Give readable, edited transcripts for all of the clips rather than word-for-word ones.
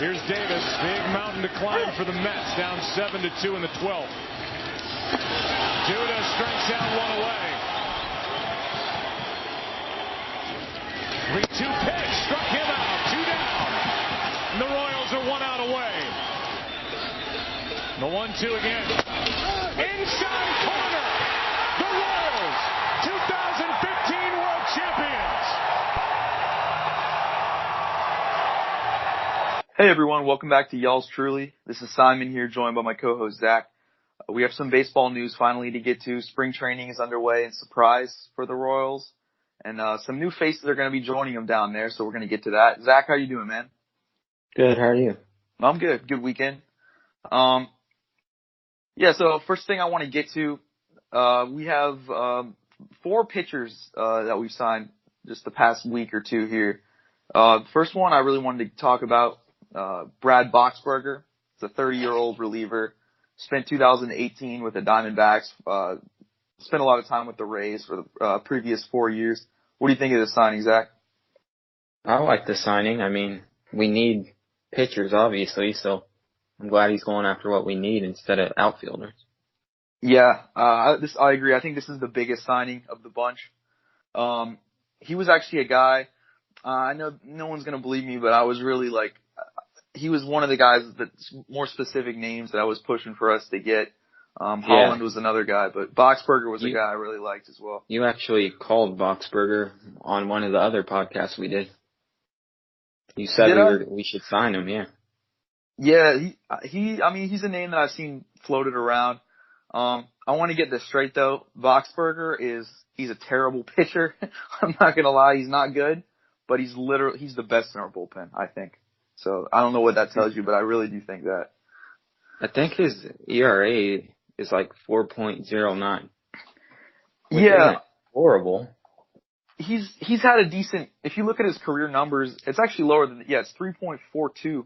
Here's Davis, big mountain to climb for the Mets, down 7-2 in the 12th. Duda strikes out one away. 3-2 pitch, struck him out, 2 down. And the Royals are 1 out away. The 1-2 again. Inside corner. The Royals, 2015 World Champions. Hey everyone, welcome back to Yals Truly. This is Simon here, joined by my co-host Zach. We have some baseball news finally to get to. Spring training is underway and surprise for the Royals. And some new faces are going to be joining them down there, so we're going to get to that. Zach, how you doing, man? Good, how are you? I'm good. Good weekend. So first thing I want to get to, we have 4 pitchers that we've signed just the past week or two here. First one I really wanted to talk about, Brad Boxberger. It's a 30-year-old reliever. Spent 2018 with the Diamondbacks. Spent a lot of time with the Rays for the previous 4 years. What do you think of this signing, Zach? I like the signing. I mean, we need pitchers, obviously, so I'm glad he's going after what we need instead of outfielders. Yeah, I agree. I think this is the biggest signing of the bunch. He was actually a guy, I know no one's going to believe me, but I was really he was one of the guys that's more specific names that I was pushing for us to get. Holland was another guy, but Boxberger was a guy I really liked as well. You actually called Boxberger on one of the other podcasts we did. You said we should sign him, yeah. Yeah, he's a name that I've seen floated around. I want to get this straight though. Boxberger he's a terrible pitcher. I'm not gonna lie, he's not good, but he's the best in our bullpen, I think. So I don't know what that tells you, but I really do think that. I think his ERA is like 4.09. Yeah. Horrible. He's had a decent, if you look at his career numbers, it's actually lower than, it's 3.42.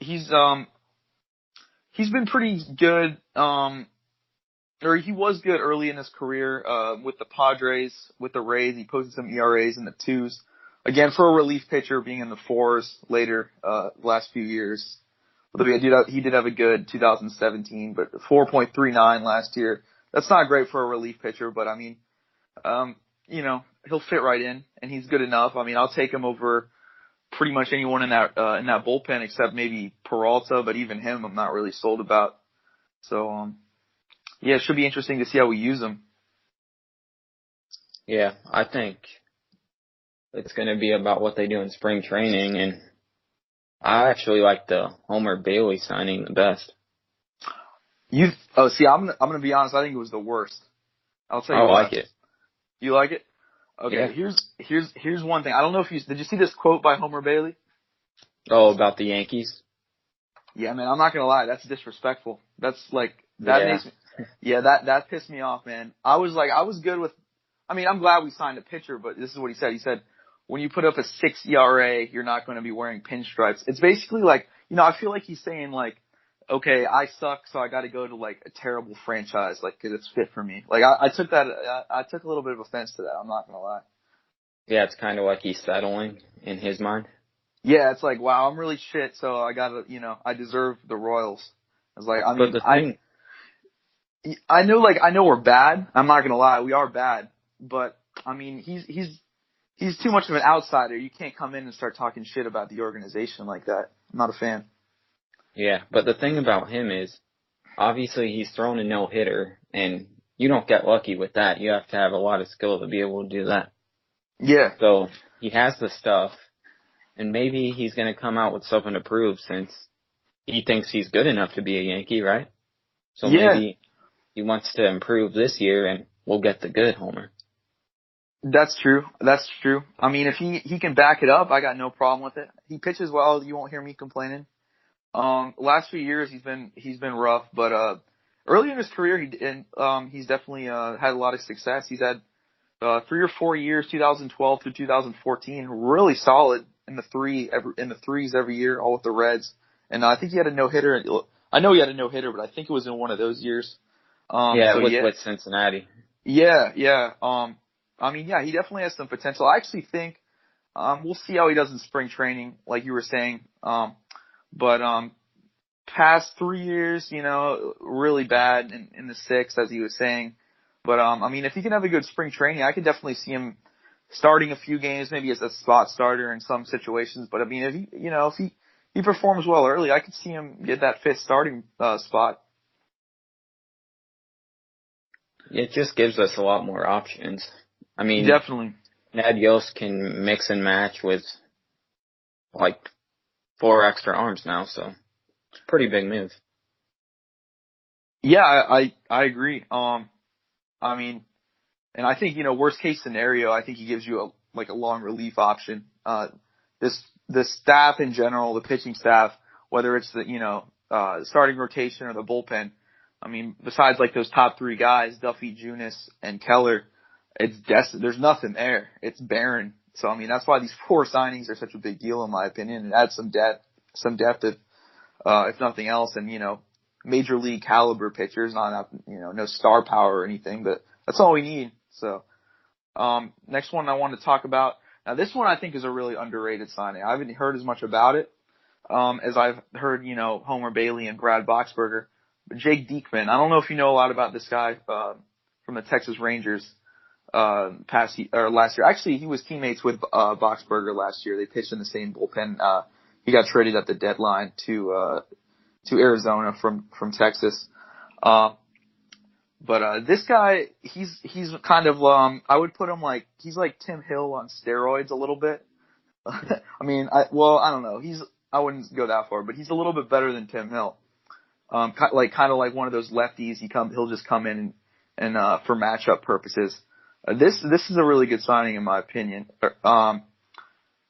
He's been pretty good, or he was good early in his career, with the Padres, with the Rays. He posted some ERAs in the 2s. Again, for a relief pitcher, being in the 4s later, last few years. He did have a good 2017, but 4.39 last year. That's not great for a relief pitcher, but I mean, he'll fit right in, and he's good enough. I mean, I'll take him over pretty much anyone in that bullpen except maybe Peralta, but even him I'm not really sold about. So, it should be interesting to see how we use him. Yeah, I think it's going to be about what they do in spring training, and I actually like the Homer Bailey signing the best. I'm going to be honest. I think it was the worst. I'll tell you. I like it. You like it? Okay. Yeah. Here's one thing. I don't know if did you see this quote by Homer Bailey? Oh, about the Yankees? Yeah, man. I'm not going to lie. That's disrespectful. That's makes me. Yeah, that pissed me off, man. I was good with. I mean, I'm glad we signed a pitcher, but this is what he said. He said, when you put up a 6 ERA, you're not going to be wearing pinstripes. It's basically I feel like he's saying okay, I suck, so I got to go to a terrible franchise, cause it's fit for me. I took that, I took a little bit of offense to that. I'm not going to lie. Yeah, it's kind of like he's settling in his mind. Yeah, it's wow, I'm really shit, so I got to, I deserve the Royals. It's I know we're bad. I'm not going to lie, we are bad, but I mean, he's too much of an outsider. You can't come in and start talking shit about the organization like that. I'm not a fan. Yeah, but the thing about him is, obviously he's thrown a no-hitter, and you don't get lucky with that. You have to have a lot of skill to be able to do that. Yeah. So he has the stuff, and maybe he's going to come out with something to prove since he thinks he's good enough to be a Yankee, right? So maybe he wants to improve this year, and we'll get the good Homer. That's true. I mean, if he can back it up, I got no problem with it. He pitches well. You won't hear me complaining. Last few years he's been rough, but early in his career he's definitely had a lot of success. He's had 3 or 4 years, 2012 through 2014, really solid in the 3s every year, all with the Reds. And I think he had a no-hitter. I know he had a no-hitter, but I think it was in one of those years. With Cincinnati. Yeah. I mean, he definitely has some potential. I actually think we'll see how he does in spring training, like you were saying. But past 3 years, really bad in the sixth, as he was saying. But I mean, if he can have a good spring training, I could definitely see him starting a few games, maybe as a spot starter in some situations. But I mean, if he performs well early, I could see him get that fifth starting spot. It just gives us a lot more options. I mean, Definitely. Ned Yost can mix and match with like 4 extra arms now, so it's a pretty big move. Yeah, I agree. I mean, and I think, worst case scenario, I think he gives you a long relief option. The staff in general, the pitching staff, whether it's the starting rotation or the bullpen, I mean, besides like those top 3 guys, Duffy, Junis, and Keller, there's nothing there. It's barren. So I mean, that's why these 4 signings are such a big deal in my opinion. It adds some depth if nothing else, and major league caliber pitchers, not no star power or anything, but that's all we need. So next one I want to talk about. Now this one I think is a really underrated signing. I haven't heard as much about it as I've heard Homer Bailey and Brad Boxberger. But Jake Diekman, I don't know if you know a lot about this guy from the Texas Rangers last year. Actually, he was teammates with Boxberger last year. They pitched in the same bullpen. He got traded at the deadline to Arizona from Texas. But this guy, he's kind of I would put him he's like Tim Hill on steroids a little bit. I mean, I don't know. I wouldn't go that far, but he's a little bit better than Tim Hill. Kind of like one of those lefties. He'll just come in and for matchup purposes. This is a really good signing in my opinion.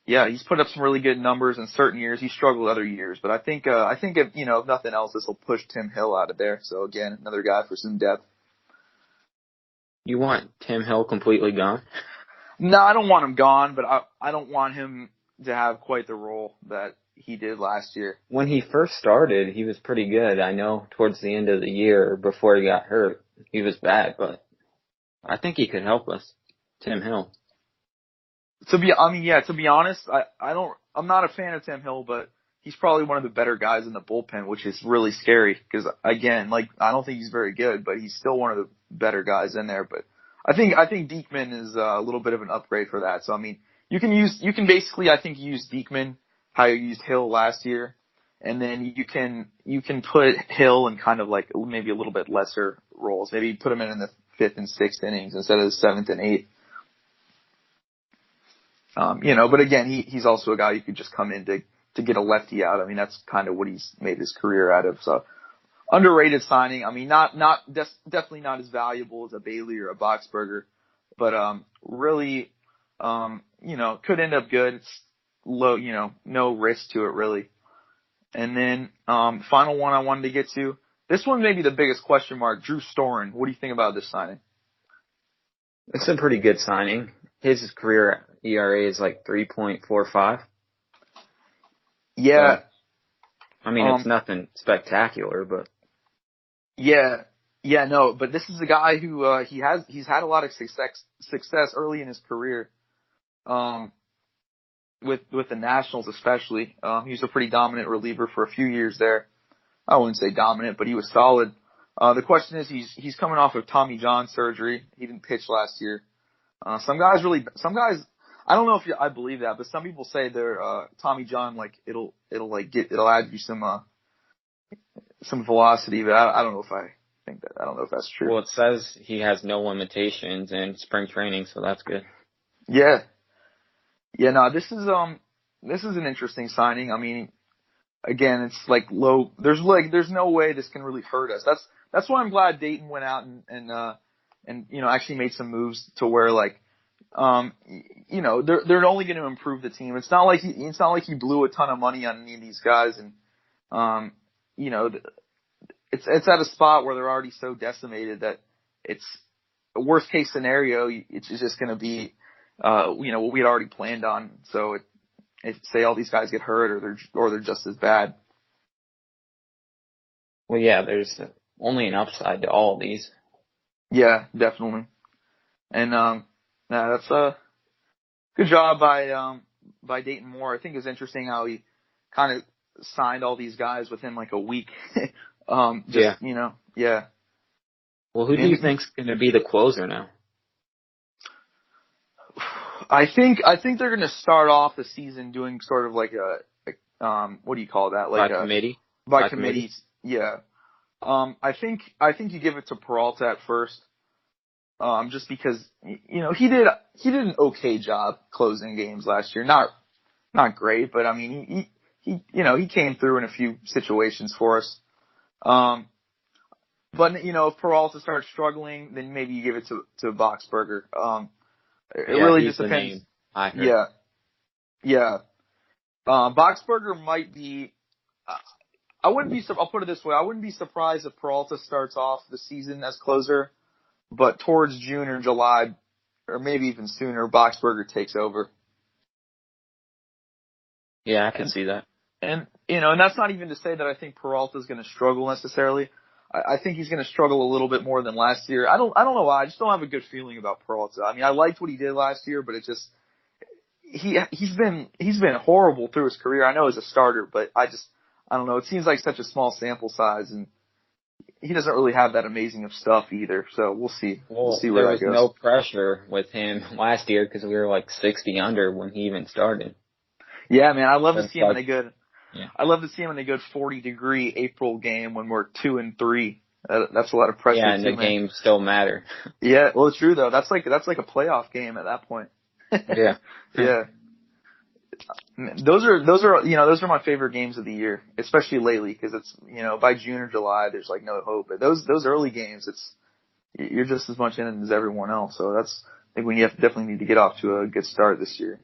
Yeah, he's put up some really good numbers in certain years. He struggled other years, but I think if nothing else, this will push Tim Hill out of there. So again, another guy for some depth. You want Tim Hill completely gone? No, I don't want him gone, but I don't want him to have quite the role that he did last year. When he first started, he was pretty good. I know towards the end of the year, before he got hurt, he was bad, but I think he could help us. Tim Hill. To be honest, I'm not a fan of Tim Hill, but he's probably one of the better guys in the bullpen, which is really scary because again, I don't think he's very good, but he's still one of the better guys in there. But I think Diekman is a little bit of an upgrade for that. So I mean, you can basically, I think, use Diekman how you used Hill last year, and then you can put Hill in kind of like maybe a little bit lesser roles. Maybe put him in the 5th and 6th innings instead of the 7th and 8th. But again, he's also a guy you could just come in to get a lefty out. I mean, that's kind of what he's made his career out of. So underrated signing. I mean, definitely not as valuable as a Bailey or a Boxberger, but really, could end up good. It's low, no risk to it really. And then final one I wanted to get to. This one may be the biggest question mark. Drew Storen. What do you think about this signing? It's a pretty good signing. His career ERA is like 3.45. Yeah. I mean, it's nothing spectacular, but. Yeah, no, but this is a guy who he's had a lot of success early in his career, with the Nationals especially. He was a pretty dominant reliever for a few years there. I wouldn't say dominant, but he was solid. The question is, he's coming off of Tommy John surgery. He didn't pitch last year. Some guys, I don't know if I believe that, but some people say they're Tommy John, it'll add you some velocity, but I don't know if I think that. I don't know if that's true. Well, it says he has no limitations in spring training, so that's good. Yeah. Yeah, no, this is an interesting signing. I mean, again, it's low. There's no way this can really hurt us. That's why I'm glad Dayton went out and actually made some moves to where they're only going to improve the team. It's not like he blew a ton of money on any of these guys, and it's at a spot where they're already so decimated that it's a worst case scenario. It's just going to be what we had already planned on. So if say all these guys get hurt or they're just as bad. Well, yeah, there's only an upside to all of these. Yeah, definitely. And that's a good job by Dayton Moore. I think it's interesting how he kind of signed all these guys within like a week. Yeah. Yeah. Well, who do you think's going to be the closer now? I think they're going to start off the season doing sort of like what do you call that? Like By committee? By committees. Yeah. I think you give it to Peralta at first. Just because, he did an okay job closing games last year. Not great, but I mean, he came through in a few situations for us. But if Peralta starts struggling, then maybe you give it to Boxberger. It really just depends. Yeah. Yeah. Boxberger might be, I'll put it this way. I wouldn't be surprised if Peralta starts off the season as closer, but towards June or July, or maybe even sooner, Boxberger takes over. Yeah, I can see that. And that's not even to say that I think Peralta's going to struggle necessarily. I think he's going to struggle a little bit more than last year. I don't know why. I just don't have a good feeling about Peralta. I mean, I liked what he did last year, but it just, he's been horrible through his career. I know as a starter, but I don't know. It seems like such a small sample size, and he doesn't really have that amazing of stuff either. So we'll see. We'll see where that goes. There was no pressure with him last year because we were like 60 under when he even started. Yeah, man, I love to see him in a good. Yeah. I love to see him in a good 40-degree April game when we're 2-3. That's a lot of pressure. Yeah, and the games still matter. Yeah, well, it's true though. That's like a playoff game at that point. Yeah. Yeah. Those are my favorite games of the year, especially lately, because it's by June or July there's like no hope. But those early games, you're just as much in it as everyone else. So I think we definitely need to get off to a good start this year.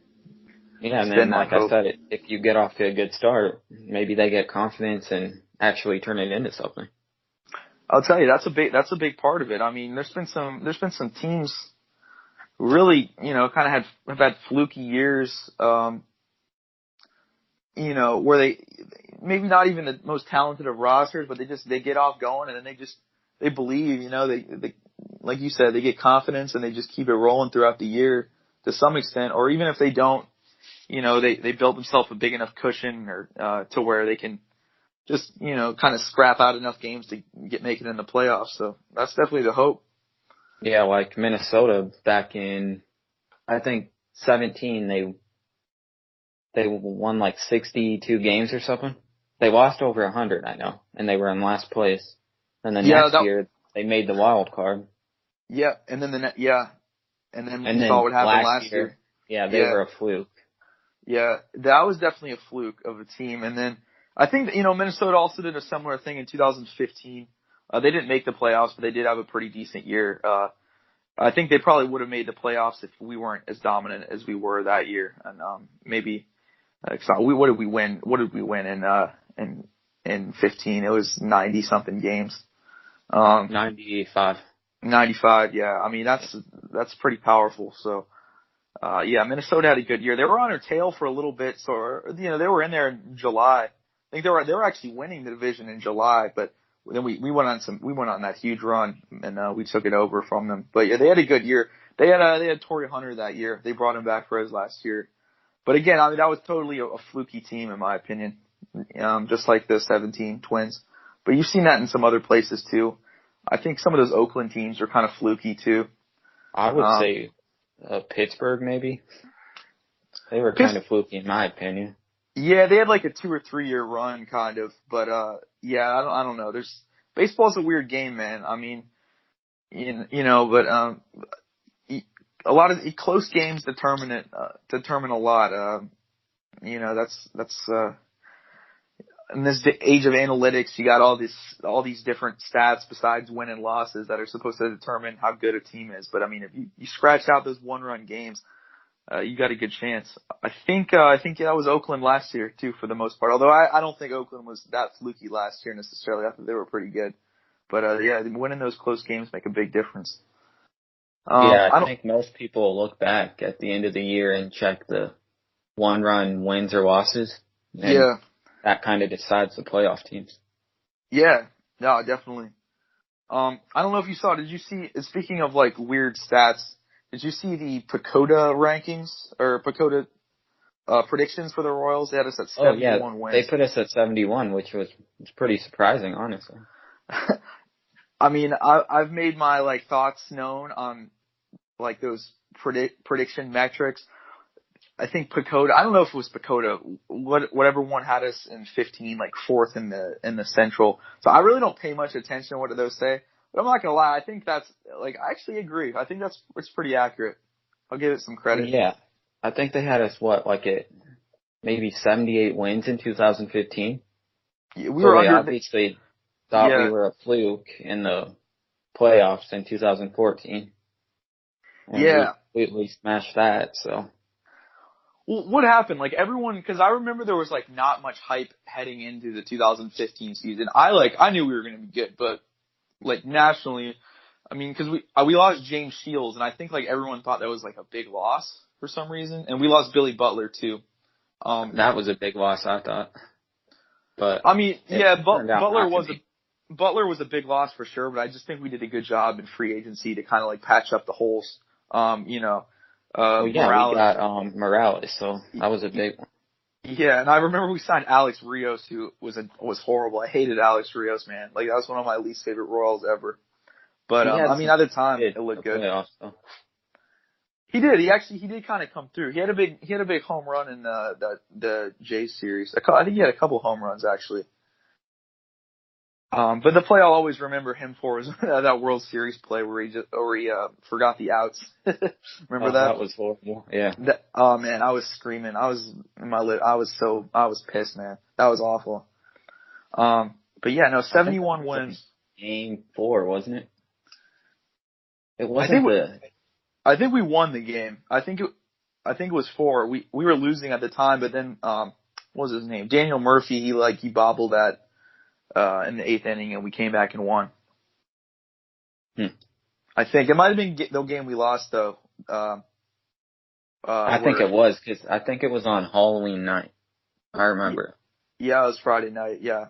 Yeah, and then like I said, if you get off to a good start, maybe they get confidence and actually turn it into something. I'll tell you, that's a big part of it. I mean, there's been some teams who really, kind of have had fluky years, where they maybe not even the most talented of rosters, but they get off going and then they believe, they like you said, they get confidence and they just keep it rolling throughout the year to some extent, or even if they don't, they build themselves a big enough cushion or to where they can just, kind of scrap out enough games to make it in the playoffs. So that's definitely the hope. Yeah, like Minnesota back in, I think 17, they won like 62 games or something. They lost over 100, I know, and they were in last place. And then next year they made the wild card. Yeah, and then we saw what happened last year. Yeah, they were a fluke. Yeah, that was definitely a fluke of a team. And then I think that, Minnesota also did a similar thing in 2015. They didn't make the playoffs, but they did have a pretty decent year. I think they probably would have made the playoffs if we weren't as dominant as we were that year. And maybe what did we win? What did we win in 15? It was 90 something games. 95. 95. Yeah. I mean, that's pretty powerful. So. Minnesota had a good year. They were on their tail for a little bit, so they were in there in July. I think they were actually winning the division in July, but then we went on that huge run and we took it over from them. But yeah, they had a good year. They had Torrey Hunter that year. They brought him back for his last year. But again, I mean that was totally a fluky team in my opinion. Just like the 17 Twins. But you've seen that in some other places too. I think some of those Oakland teams are kind of fluky too. I would say Pittsburgh, maybe. They were kind of fluky, in my opinion. Yeah, they had like a 2 or 3 year run, kind of. But I don't know. Baseball's a weird game, man. I mean, but a lot of close games determine a lot. That's in this age of analytics, you got all these different stats besides win and losses that are supposed to determine how good a team is. But I mean, if you scratch out those 1-run games, you got a good chance. I think that was Oakland last year too, for the most part. Although I don't think Oakland was that fluky last year necessarily. I thought they were pretty good. But winning those close games make a big difference. I think most people look back at the end of the year and check the 1-run wins or losses. Yeah. That kind of decides the playoff teams. Yeah, no, definitely. I don't know if you saw, did you see, speaking of like weird stats, did you see the PECOTA rankings, or PECOTA, predictions for the Royals. They had us at Oh 71 yeah, wins. they put us at 71, which was pretty surprising, honestly. I mean, I've made my like thoughts known on like those prediction metrics. I think Pacoda. I don't know if it was Pacoda. Whatever one had us in 15, like fourth in the Central. So I really don't pay much attention to what those say. But I'm not gonna lie. I think that's like I actually agree. I think it's pretty accurate. I'll give it some credit. Yeah, I think they had us like at maybe 78 wins in 2015. Yeah, we So were they under. obviously thought we were a fluke in the playoffs in 2014. And yeah. we smashed that. So. Well, what happened? Like everyone, because I remember there was like not much hype heading into the 2015 season. I knew we were going to be good, but like nationally, I mean, because we lost James Shields, and I think like everyone thought that was like a big loss for some reason, and we lost Billy Butler too. That was a big loss, I thought. But I mean, yeah, Butler Butler was a big loss for sure, but I just think we did a good job in free agency to kind of like patch up the holes. Well, yeah, Morales. we got Morales, so that was a big one. Yeah, and I remember we signed Alex Rios, who was horrible. I hated Alex Rios, man. Like that was one of my least favorite Royals ever. But I mean, at the time, it looked good. Playoffs, He did. He did kind of come through. He had a big home run in the Jays series. I think he had a couple home runs actually. But the play I'll always remember him for is that World Series play where he forgot the outs. Remember that? That was horrible. Yeah. Oh man, I was screaming. I was in my lip. I was pissed, man. That was awful. But yeah, no, 71 wins. Game 4, wasn't it? It wasn't. I think we won the game. I think it was 4. We were losing at the time, but then what was his name? Daniel Murphy. He bobbled that in the 8th inning, and we came back and won. I think it might have been the game we lost though. I think it was because I think it was on Halloween night. I remember. Yeah, it was Friday night. Yeah,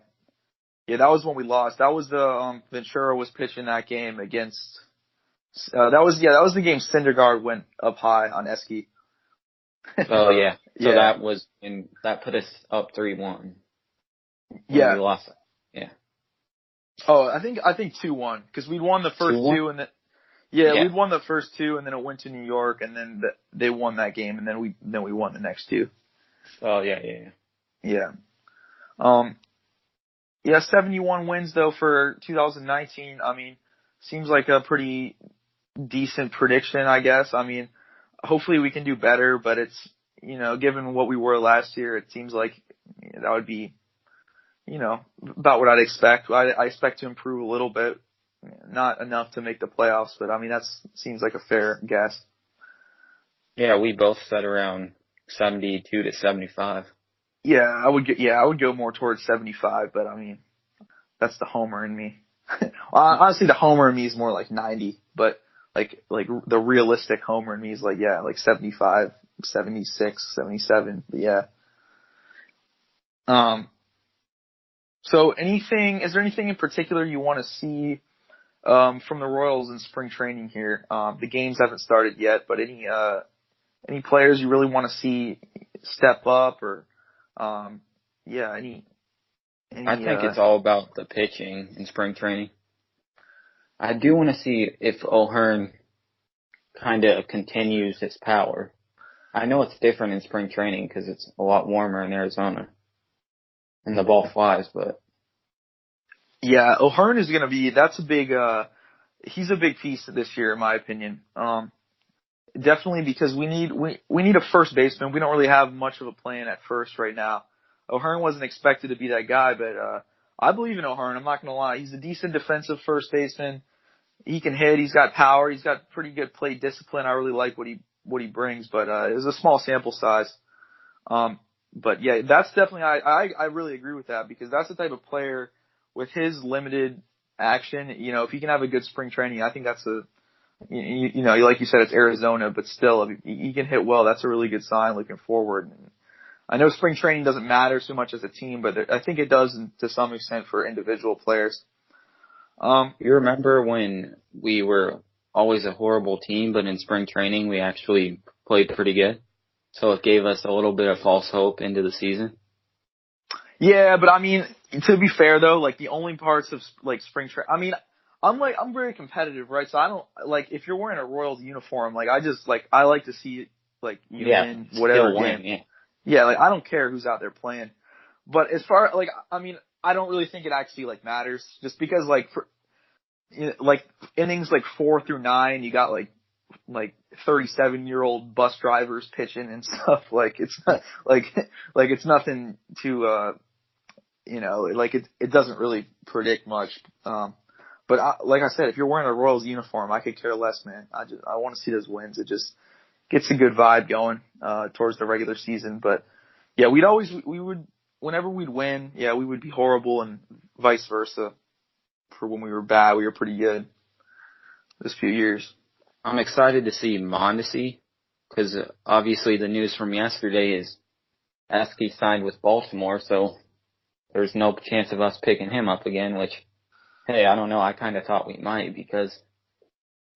that was when we lost. That was the Ventura was pitching that game against. That was the game Syndergaard went up high on Esky. Oh yeah. So yeah. that put us up 3-1. Yeah. We lost it. Yeah. Oh, I think 2-1 because we'd won the first 2-1? 2 and then we'd won the first 2 and then it went to New York and then they won that game and then we won the next 2. Oh yeah. Yeah. 71 wins though for 2019. I mean, seems like a pretty decent prediction, I guess. I mean, hopefully we can do better, but it's, given what we were last year, it seems like that would be, about what I'd expect. I expect to improve a little bit, not enough to make the playoffs, but I mean, that seems like a fair guess. Yeah, we both said around 72 to 75. Yeah, I would go more towards 75, but I mean, that's the homer in me. Honestly, the homer in me is more like 90, but like the realistic homer in me is like 75, 76, 77. But yeah. So is there anything in particular you want to see from the Royals in spring training here? The games haven't started yet, but any players you really want to see step up or any I think it's all about the pitching in spring training. I do want to see if O'Hearn kind of continues his power. I know it's different in spring training because it's a lot warmer in Arizona and the ball flies, but yeah, O'Hearn is going to be. That's a big. He's a big piece this year, in my opinion. Definitely because we need a first baseman. We don't really have much of a plan at first right now. O'Hearn wasn't expected to be that guy, but I believe in O'Hearn. I'm not going to lie. He's a decent defensive first baseman. He can hit. He's got power. He's got pretty good plate discipline. I really like what he brings, but it was a small sample size. But yeah, that's definitely I really agree with that because that's the type of player with his limited action. If he can have a good spring training, I think that's like you said, it's Arizona, but still, if he can hit well, that's a really good sign looking forward. I know spring training doesn't matter so much as a team, but I think it does to some extent for individual players. You remember when we were always a horrible team, but in spring training we actually played pretty good? So it gave us a little bit of false hope into the season. Yeah, but I mean, to be fair though, like the only parts of like spring training, I mean, I'm very competitive, right? So I don't like if you're wearing a Royals uniform, like I like to see like you win whatever game. Yeah. Yeah, like I don't care who's out there playing. But as far like I mean, I don't really think it actually like matters just because like for like innings like 4 through 9, you got like 37-year-old bus drivers pitching and stuff. Like it's not like it's nothing to like it doesn't really predict much. But like I said, if you're wearing a Royals uniform, I could care less, man. I want to see those wins. It just gets a good vibe going towards the regular season. But yeah, we would whenever we'd win, yeah, we would be horrible and vice versa. For when we were bad, we were pretty good this few years. I'm excited to see Mondesi because obviously the news from yesterday is Esky signed with Baltimore, so there's no chance of us picking him up again, which, hey, I don't know. I kind of thought we might because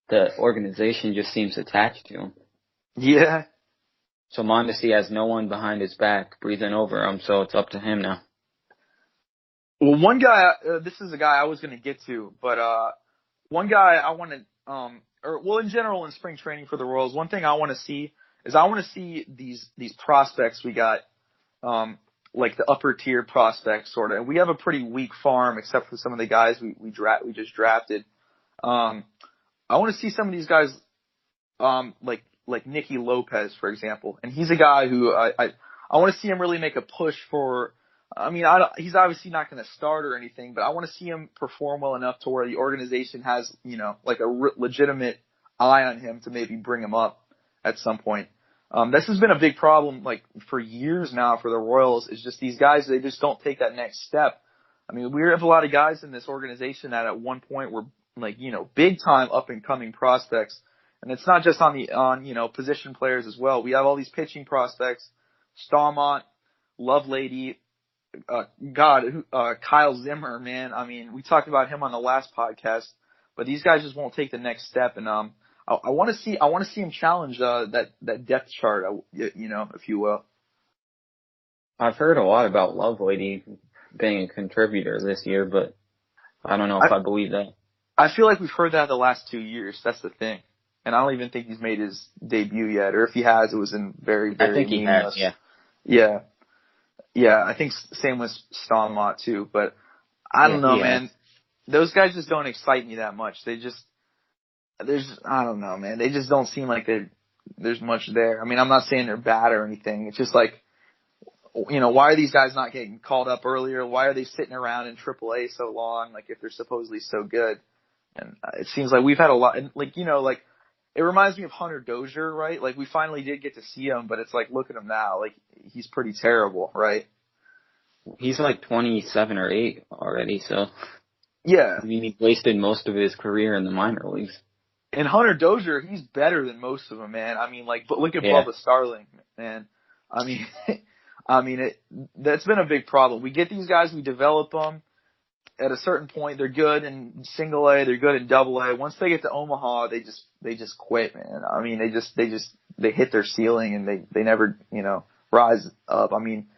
the organization just seems attached to him. Yeah. So Mondesi has no one behind his back breathing over him, so it's up to him now. Well, one guy, this is a guy I was going to get to, but one guy I want to, in general in spring training for the Royals, one thing I want to see is I want to see these prospects we got, like the upper tier prospects sort of. And we have a pretty weak farm except for some of the guys we just drafted. I want to see some of these guys, like Nicky Lopez, for example. And he's a guy who I want to see him really make a push for. I mean, he's obviously not going to start or anything, but I want to see him perform well enough to where the organization has, like a legitimate eye on him to maybe bring him up at some point. This has been a big problem, like, for years now for the Royals, is just these guys, they just don't take that next step. I mean, we have a lot of guys in this organization that at one point were, like, big time up and coming prospects. And it's not just on position players as well. We have all these pitching prospects, Starmont, Lovelady, Kyle Zimmer, man. I mean, we talked about him on the last podcast, but these guys just won't take the next step. And I want to see him challenge that depth chart, if you will. I've heard a lot about Lovelady being a contributor this year, but I don't know if I believe that. I feel like we've heard that the last 2 years. That's the thing, and I don't even think he's made his debut yet, or if he has, it was in very, very. I think he has, yeah. Yeah. Yeah, I think same with Stonmont too, but I don't know, man. Those guys just don't excite me that much. I don't know, man. They just don't seem like there's much there. I mean, I'm not saying they're bad or anything. It's just like, why are these guys not getting called up earlier? Why are they sitting around in AAA so long? Like, if they're supposedly so good. And it seems like we've had a lot, it reminds me of Hunter Dozier, right? Like, we finally did get to see him, but it's like, look at him now. Like, he's pretty terrible, right? He's like 27 or 8 already, so. Yeah. I mean, he wasted most of his career in the minor leagues. And Hunter Dozier, he's better than most of them, man. I mean, but look at Bubba Starling, man. I mean, that's been a big problem. We get these guys, we develop them. At a certain point, they're good in single A, they're good in double A. Once they get to Omaha, they just quit, man. I mean, they hit their ceiling and they never, rise up. I mean,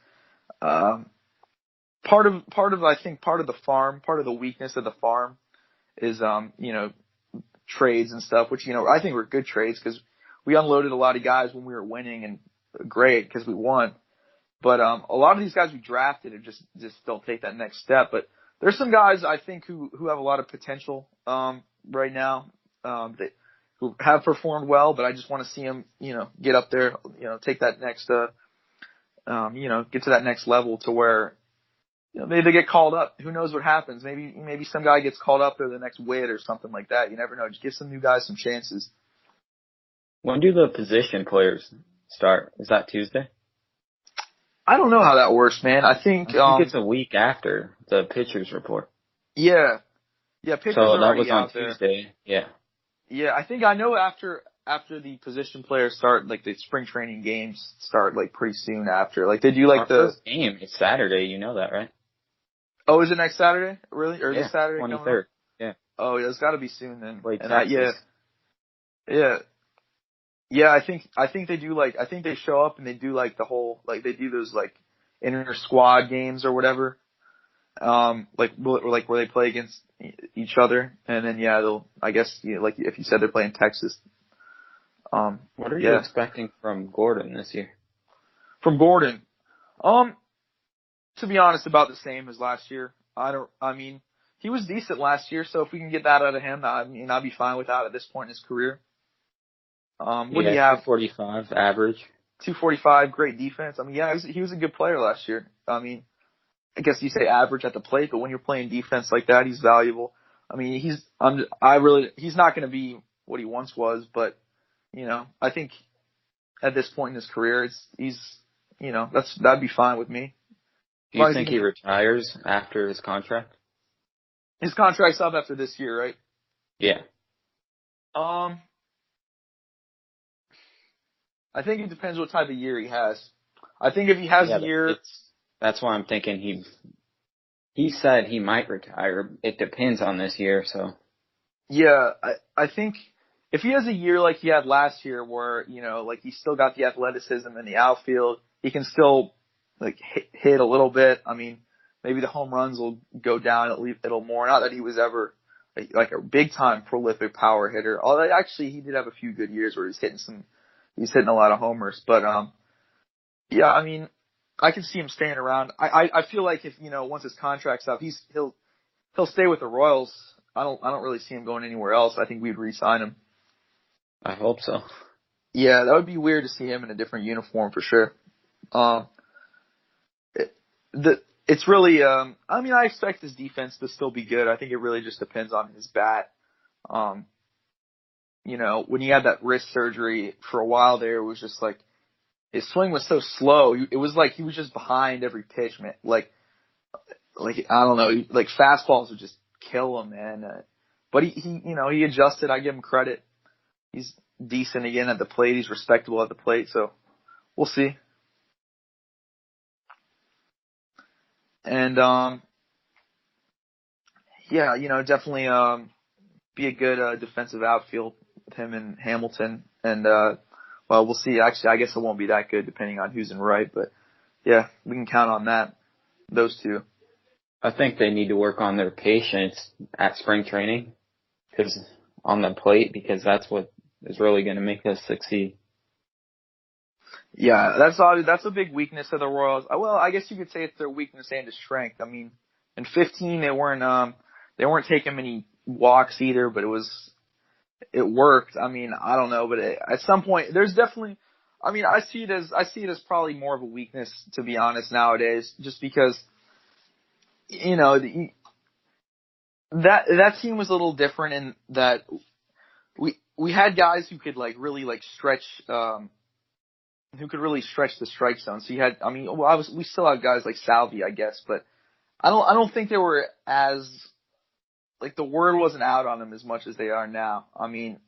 part of the farm, part of the weakness of the farm is, trades and stuff, which, I think were good trades because we unloaded a lot of guys when we were winning and great because we won. But, a lot of these guys we drafted and just don't take that next step. But there's some guys I think who have a lot of potential, right now, who have performed well, but I just want to see them, get up there, take that next, get to that next level to where, maybe they get called up. Who knows what happens? Maybe some guy gets called up there the next Witt or something like that. You never know. Just give some new guys some chances. When do the position players start? Is that Tuesday? I don't know how that works, man. I think it's a week after the pitchers report. Yeah. Yeah, pitchers are already was out on Tuesday. Yeah. Yeah, I know after the position players start, like the spring training games start like pretty soon after. Like they do like Our first game is Saturday, you know that, right? Oh, is it next Saturday? Really? Or this Saturday? 23rd. Yeah. Oh, yeah, it's got to be soon then. Wait, Yeah. Yeah, I think they do I think they show up and they do the whole they do those inter squad games or whatever. Where they play against each other, and then they'll I guess if you said they're playing Texas. What are you expecting from Gordon this year? From Gordon, to be honest, about the same as last year. I mean, he was decent last year, so if we can get that out of him, I mean, I'd be fine with that at this point in his career. What do you have? 245 average. 245, great defense. I mean, he was a good player last year. I mean, I guess you say average at the plate, but when you're playing defense like that, he's valuable. I mean, he's not going to be what he once was, but I think at this point in his career, that'd be fine with me. Do you think he retires after his contract? His contract's up after this year, right? Yeah. I think it depends what type of year he has. I think if he has a year, that's why I'm thinking he said he might retire. It depends on this year, so. Yeah, I think if he has a year like he had last year where, he's still got the athleticism in the outfield, he can still hit a little bit. I mean, maybe the home runs will go down a little more. Not that he was ever a big time prolific power hitter. Although actually he did have a few good years where he's hitting a lot of homers. But I mean, I can see him staying around. I feel like if once his contract's up, he'll stay with the Royals. I don't really see him going anywhere else. I think we'd re-sign him. I hope so. Yeah, that would be weird to see him in a different uniform for sure. It's really, I mean, I expect his defense to still be good. I think it really just depends on his bat. When he had that wrist surgery for a while there, it was just his swing was so slow. It was he was just behind every pitch, man. I don't know, fastballs would just kill him, man. But he adjusted. I give him credit. He's decent again at the plate. He's respectable at the plate. So we'll see. And, definitely, be a good, defensive outfield with him and Hamilton. And, we'll see. Actually, I guess it won't be that good depending on who's in right, but yeah, we can count on that. Those two. I think they need to work on their patience at spring training on the plate, because that's what is really going to make us succeed. Yeah, that's a big weakness of the Royals. Well, I guess you could say it's their weakness and a strength. I mean, in 15 they weren't taking many walks either, but it worked. I mean, I don't know, but at some point there's definitely. I mean, I see it as probably more of a weakness, to be honest, nowadays, just because that team was a little different in that we had guys who could really stretch. Who could really stretch the strike zone. So you had, I mean, we still have guys like Salvi, I guess, but I don't think they were as, the word wasn't out on them as much as they are now. I mean,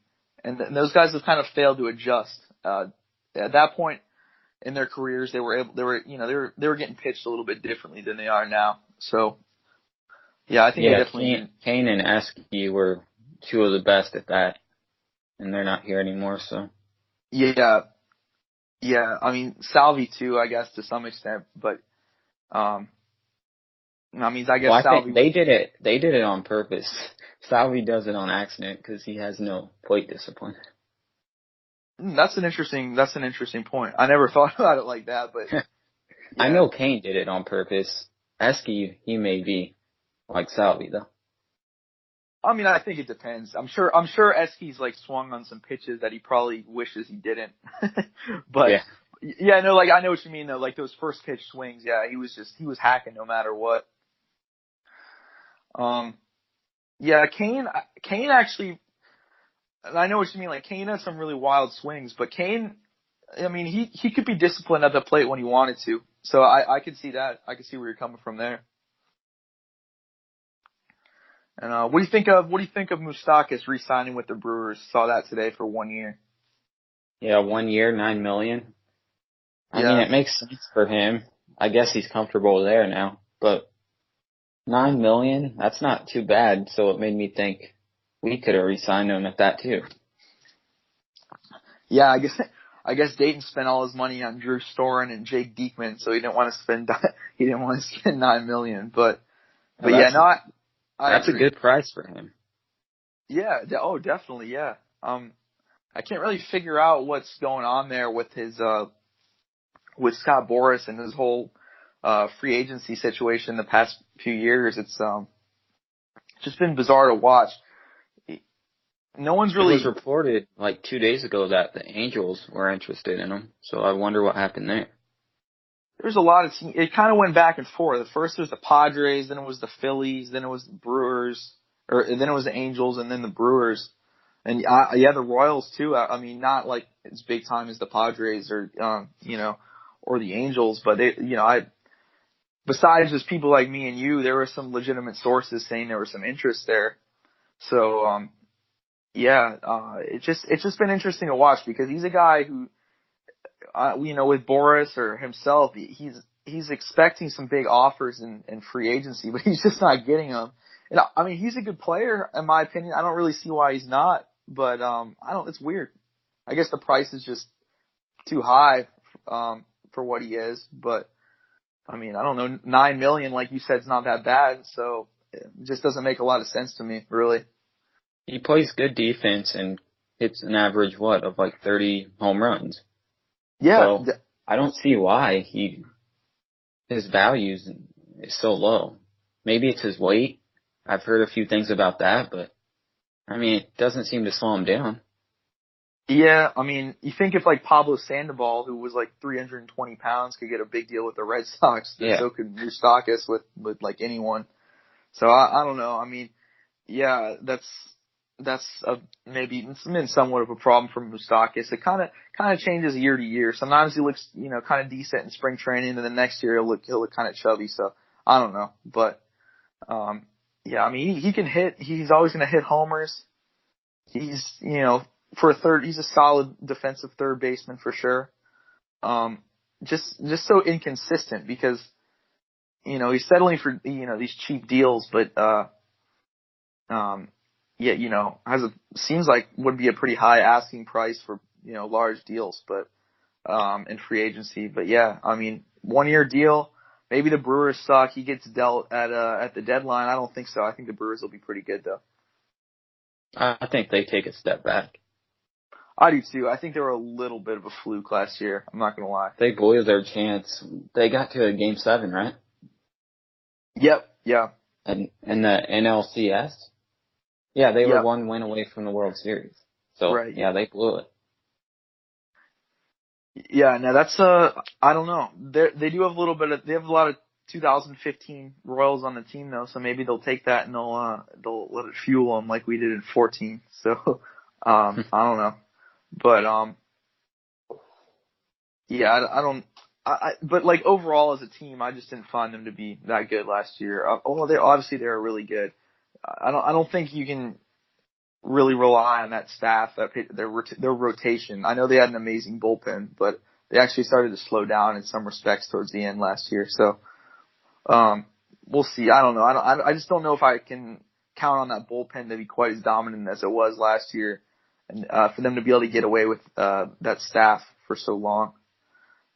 and those guys have kind of failed to adjust. At that point in their careers, they were getting pitched a little bit differently than they are now. So, yeah, I think they definitely. Kane and Esky were two of the best at that, and they're not here anymore, so. Yeah, I mean, Salvi too, I guess, to some extent, but, I mean, I guess I Salvi. think they did it on purpose. Salvi does it on accident because he has no plate discipline. That's an interesting point. I never thought about it like that, but. Yeah. I know Kane did it on purpose. Esky, he may be like Salvi though. I mean, I think it depends. I'm sure Esky's swung on some pitches that he probably wishes he didn't. But yeah, no, I know what you mean though. Those first pitch swings, yeah, he was hacking no matter what. Yeah, Kane actually, and I know what you mean. Kane had some really wild swings, but Kane, I mean, he could be disciplined at the plate when he wanted to. So I could see that. I could see where you're coming from there. And what do you think of Moustakas re-signing with the Brewers? Saw that today for 1 year. Yeah, 1 year, $9 million. I mean, it makes sense for him. I guess he's comfortable there now. But $9 million, that's not too bad. So it made me think we could have re-signed him at that too. Yeah, I guess Dayton spent all his money on Drew Storen and Jake Diekman, so he didn't want to spend $9 million. But yeah, no, I that's a agree. good price for him. Yeah, definitely, yeah. I can't really figure out what's going on there with his with Scott Boras and his whole free agency situation the past few years. It's just been bizarre to watch. No one's really. It was reported like 2 days ago that the Angels were interested in him, so I wonder what happened there. There's a lot of teams. It kind of went back and forth. At first it was the Padres, then it was the Phillies, then it was the Brewers, then it was the Angels, and then the Brewers. And yeah, the Royals too. I mean, not like as big time as the Padres or or the Angels, but besides just people like me and you, there were some legitimate sources saying there was some interest there. So it's just been interesting to watch because he's a guy who, with Boris or himself, he's expecting some big offers in free agency, but he's just not getting them. And I mean, he's a good player in my opinion. I don't really see why he's not. But it's weird. I guess the price is just too high for what he is. But I mean, I don't know, $9 million, like you said, is not that bad. So it just doesn't make a lot of sense to me, really. He plays good defense and hits an average of like 30 home runs. Yeah, so I don't see why his value is so low. Maybe it's his weight. I've heard a few things about that, but. I mean, it doesn't seem to slow him down. Yeah, I mean, you think if like Pablo Sandoval, who was like 320 pounds, could get a big deal with the Red Sox, then so could Moustakas with like anyone. So I don't know. I mean, yeah, that's maybe it's been somewhat of a problem for Moustakas. It kind of changes year to year. Sometimes he looks kind of decent in spring training, and then next year he'll look kind of chubby. So I don't know, but yeah, I mean, he can hit. He's always going to hit homers. He's, for a third, he's a solid defensive third baseman for sure. Just so inconsistent because, he's settling for, these cheap deals, but, seems like would be a pretty high asking price for, large deals, but, in free agency. But yeah, I mean, 1 year deal. Maybe the Brewers suck. He gets dealt at the deadline. I don't think so. I think the Brewers will be pretty good though. I think they take a step back. I do too. I think they were a little bit of a fluke last year. I'm not gonna lie. They blew their chance. They got to Game 7, right? Yep. Yeah. And the NLCS. Yeah, they were 1 win away from the World Series. So right. Yeah, they blew it. Yeah, no, that's I don't know. They do have they have a lot of 2015 Royals on the team though, so maybe they'll take that and they'll let it fuel them like we did in 14. So I don't know, but yeah, I don't. But like overall as a team, I just didn't find them to be that good last year. Although they were really good. I don't think you can really rely on that staff, their rotation. I know they had an amazing bullpen, but they actually started to slow down in some respects towards the end last year. So, we'll see. I don't know. I just don't know if I can count on that bullpen to be quite as dominant as it was last year, and for them to be able to get away with that staff for so long.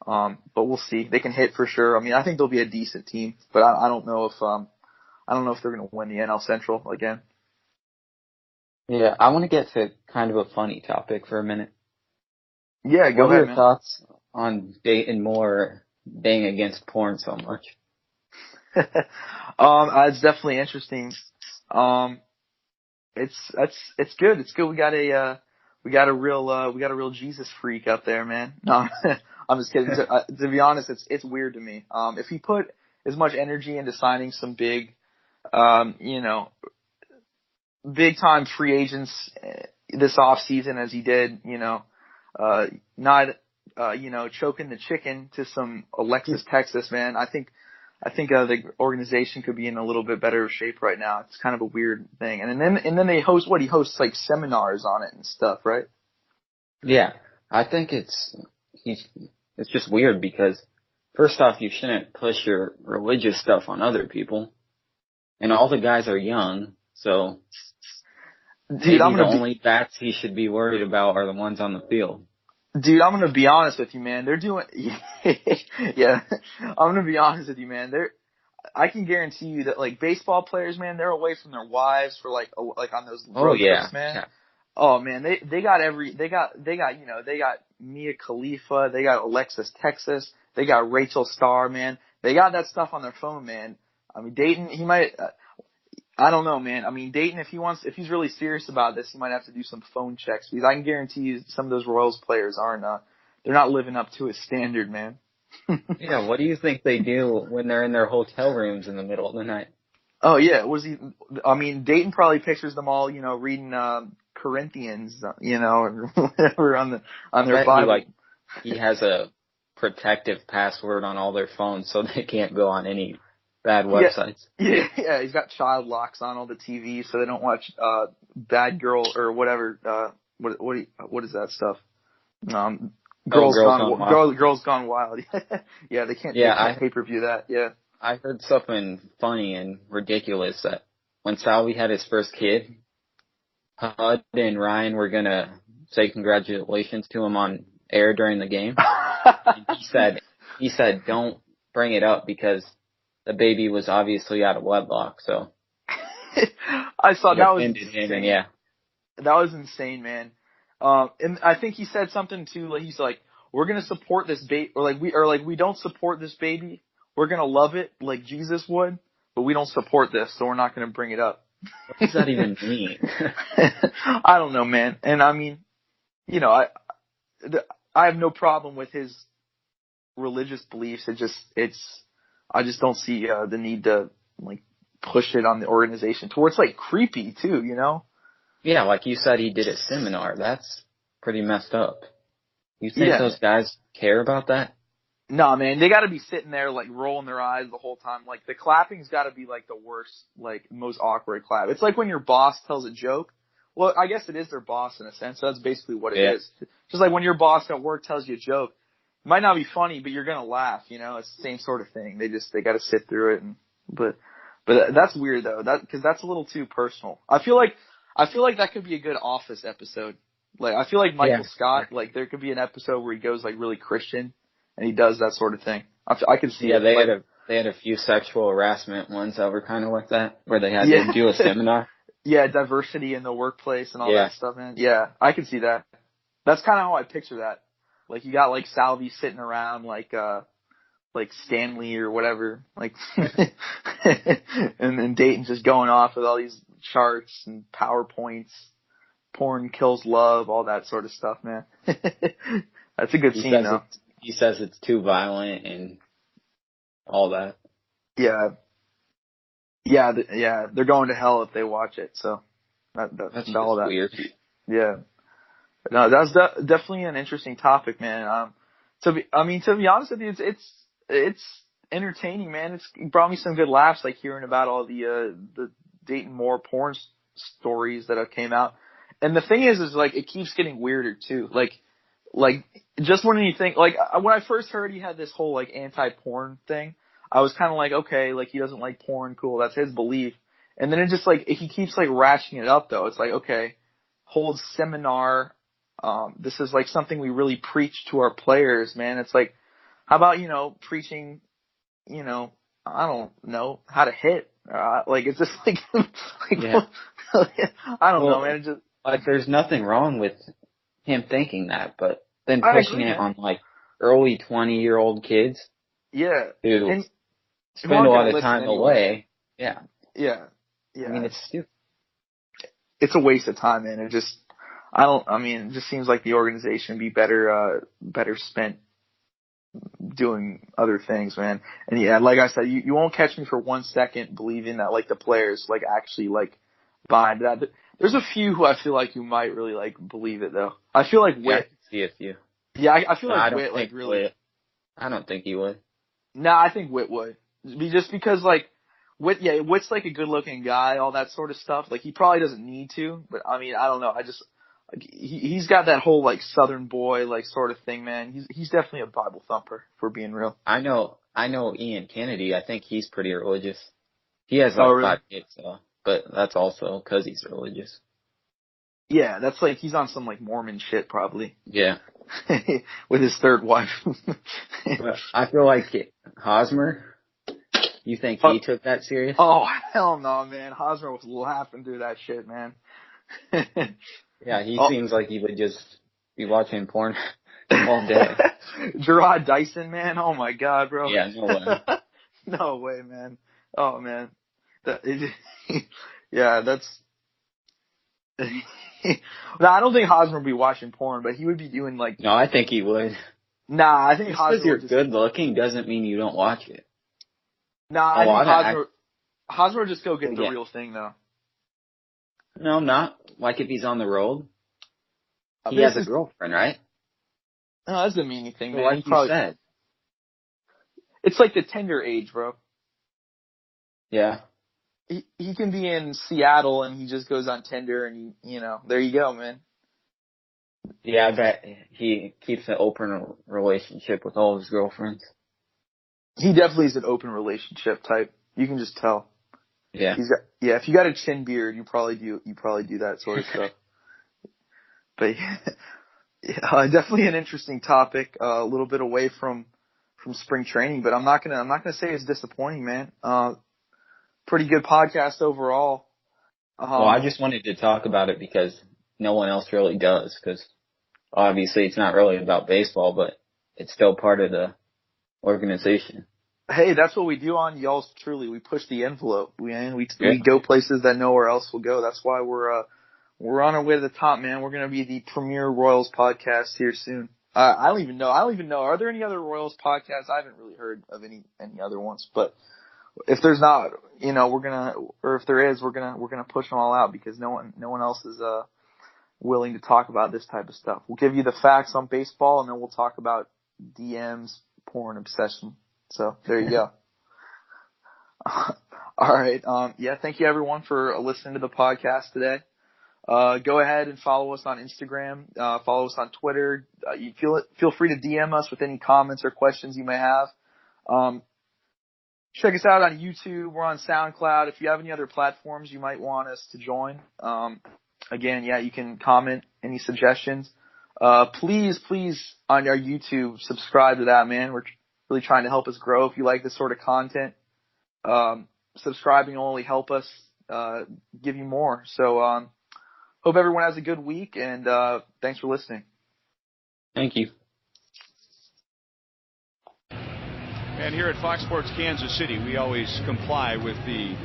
But we'll see. They can hit for sure. I mean, I think they'll be a decent team, but I don't know if they're going to win the NL Central again. Yeah, I want to get to kind of a funny topic for a minute. Yeah, go ahead, man. What are your thoughts on Dayton Moore being against porn so much? It's definitely interesting. It's good. It's good. We got a real Jesus freak up there, man. No, I'm just kidding. To be honest, it's weird to me. If he put as much energy into signing some big time free agents this off season as he did, not choking the chicken to some Alexis Texas, man. I think the organization could be in a little bit better shape right now. It's kind of a weird thing. And then he hosts like seminars on it and stuff, right? Yeah. I think it's just weird because first off, you shouldn't push your religious stuff on other people. And all the guys are young, so dude, the only bats he should be worried about are the ones on the field. Dude, I'm gonna be honest with you, man. They're doing, yeah. I'm gonna be honest with you, man. I can guarantee you that like baseball players, man, they're away from their wives for like on those road trips, man. Yeah. Oh man, they got they got Mia Khalifa, they got Alexis Texas, they got Rachel Starr, man. They got that stuff on their phone, man. I mean, Dayton, he might. I don't know, man. I mean, Dayton, if he's really serious about this, he might have to do some phone checks because I can guarantee you some of those Royals players they're not living up to his standard, man. Yeah, what do you think they do when they're in their hotel rooms in the middle of the night? Oh yeah, I mean, Dayton probably pictures them all, reading Corinthians, or whatever on their Bible. He has a protective password on all their phones so they can't go on any bad websites. Yeah, he's got child locks on all the TVs so they don't watch Bad Girl or whatever. What is that stuff? Girls Gone Wild. Yeah, they can't pay-per-view that. Yeah. I heard something funny and ridiculous that when Salvi had his first kid, Hud and Ryan were gonna say congratulations to him on air during the game. And he said don't bring it up because the baby was obviously out of wedlock, so I saw that was insane. Yeah. That was insane, man. And I think he said something too, like he's like, we're gonna support this baby, or we don't support this baby. We're gonna love it like Jesus would, but we don't support this, so we're not gonna bring it up. What does that even mean? I don't know, man. And I mean, I have no problem with his religious beliefs. I just don't see the need to like push it on the organization to where it's like creepy too, Yeah, like you said, he did a seminar. That's pretty messed up. You think those guys care about that? Nah, man, they gotta be sitting there like rolling their eyes the whole time. Like the clapping's gotta be like the worst, like most awkward clap. It's like when your boss tells a joke. Well, I guess it is their boss in a sense. So that's basically what it is. Just like when your boss at work tells you a joke. It might not be funny, but you're gonna laugh, It's the same sort of thing. They gotta sit through it but that's weird though. Cause that's a little too personal. I feel like that could be a good Office episode. Like, I feel like Michael Scott, like, there could be an episode where he goes, like, really Christian, and he does that sort of thing. I can see it. Yeah, they had a few sexual harassment ones that were kind of like that, where they had to do a seminar. Yeah, diversity in the workplace and all that stuff, man. Yeah, I can see that. That's kind of how I picture that. Like, you got, like, Salvi sitting around, like Stanley or whatever, like, and then Dayton just going off with all these charts and PowerPoints, porn kills love, all that sort of stuff, man. That's a good scene, though. He says it's too violent and all that. Yeah. Yeah, they're going to hell if they watch it, so that's all that. Weird. Yeah. No, that's definitely an interesting topic, man. To be honest with you, it's entertaining, man. It brought me some good laughs, like hearing about all the Dayton Moore porn stories that have came out. And the thing is like it keeps getting weirder too. Like just when you think when I first heard he had this whole like anti-porn thing, I was kind of like, okay, like he doesn't like porn, cool, that's his belief. And then it just like he keeps like ratcheting it up though. It's like, okay, hold seminar. This is like something we really preach to our players, man. It's like, how about, preaching, I don't know, how to hit. Like, it's just like, I don't know, man. It just, like, there's nothing wrong with him thinking that, but then pushing it on like early 20-year-old kids. Yeah. Who spend a lot of time away. Yeah. Yeah. I mean, it's stupid. It's a waste of time, man. It just seems like the organization would be better spent doing other things, man. And yeah, like I said, you won't catch me for 1 second believing that like the players like actually like buy that. There's a few who I feel like you might really like believe it though. I feel like Witt. I can see a few. Yeah, I feel like Witt like really. Witt. I don't think he would. Nah, I think Witt would. Just because like Witt's like a good looking guy, all that sort of stuff. Like he probably doesn't need to, but I mean, I don't know. He's got that whole like Southern boy like sort of thing, man. He's definitely a Bible thumper, if we're being real. I know Ian Kennedy. I think he's pretty religious. He has like 5 kids, though, but that's also because he's religious. Yeah, that's like he's on some like Mormon shit probably. Yeah. with his third wife. But I feel like Hosmer, you think he took that serious? Oh, hell no, man. Hosmer was laughing through that shit, man. Yeah, he seems like he would just be watching porn all day. Gerard Dyson, man. Oh, my God, bro. Yeah, no way. No way, man. Oh, man. Yeah, that's... No, I don't think Hosmer would be watching porn, but he would be doing like... No, I think he would. Nah, I think just Hosmer because you're good looking doesn't mean you don't watch it. Nah, I think Hosmer would just go get the real thing, though. No, not. Like if he's on the road. He has a girlfriend, right? No, that doesn't mean anything, man. Like you said. It's like the tender age, bro. Yeah. He can be in Seattle and he just goes on Tinder and there you go, man. Yeah, I bet he keeps an open relationship with all his girlfriends. He definitely is an open relationship type. You can just tell. Yeah. If you got a chin beard, you probably do that sort of stuff. But yeah, definitely an interesting topic, a little bit away from spring training, but I'm not gonna say it's disappointing, man. Pretty good podcast overall. Well, I just wanted to talk about it because no one else really does, because obviously it's not really about baseball, but it's still part of the organization. Hey, that's what we do on Yals Truly. We push the envelope. We go places that nowhere else will go. That's why we're on our way to the top, man. We're gonna be the premier Royals podcast here soon. I don't even know. Are there any other Royals podcasts? I haven't really heard of any other ones, but if there's not, if there is, we're gonna push them all out because no one else is willing to talk about this type of stuff. We'll give you the facts on baseball, and then we'll talk about DM's porn obsession. So there you go. All right. Thank you everyone for listening to the podcast today. Go ahead and follow us on Instagram. Follow us on Twitter. You feel free to DM us with any comments or questions you may have. Check us out on YouTube. We're on SoundCloud. If you have any other platforms you might want us to join, again, you can comment any suggestions. Please on our YouTube, subscribe to that, man. We're really trying to help us grow. If you like this sort of content, subscribing will only help us, give you more. So, hope everyone has a good week, and thanks for listening. Thank you. And here at Fox Sports Kansas City, we always comply with the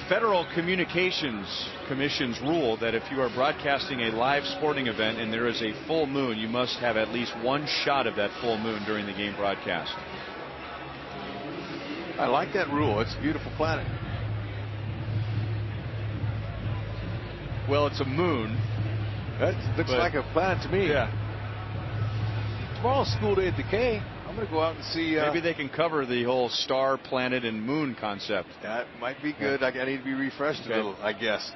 Federal Communications Commission's rule that if you are broadcasting a live sporting event and there is a full moon, you must have at least one shot of that full moon during the game broadcast. I like that rule. It's a beautiful planet. Well, it's a moon. That looks like a planet to me. Yeah. Tomorrow's school day at Decay. I'm going to go out and see. Maybe they can cover the whole star, planet, and moon concept. That might be good. I need to be refreshed a little, I guess.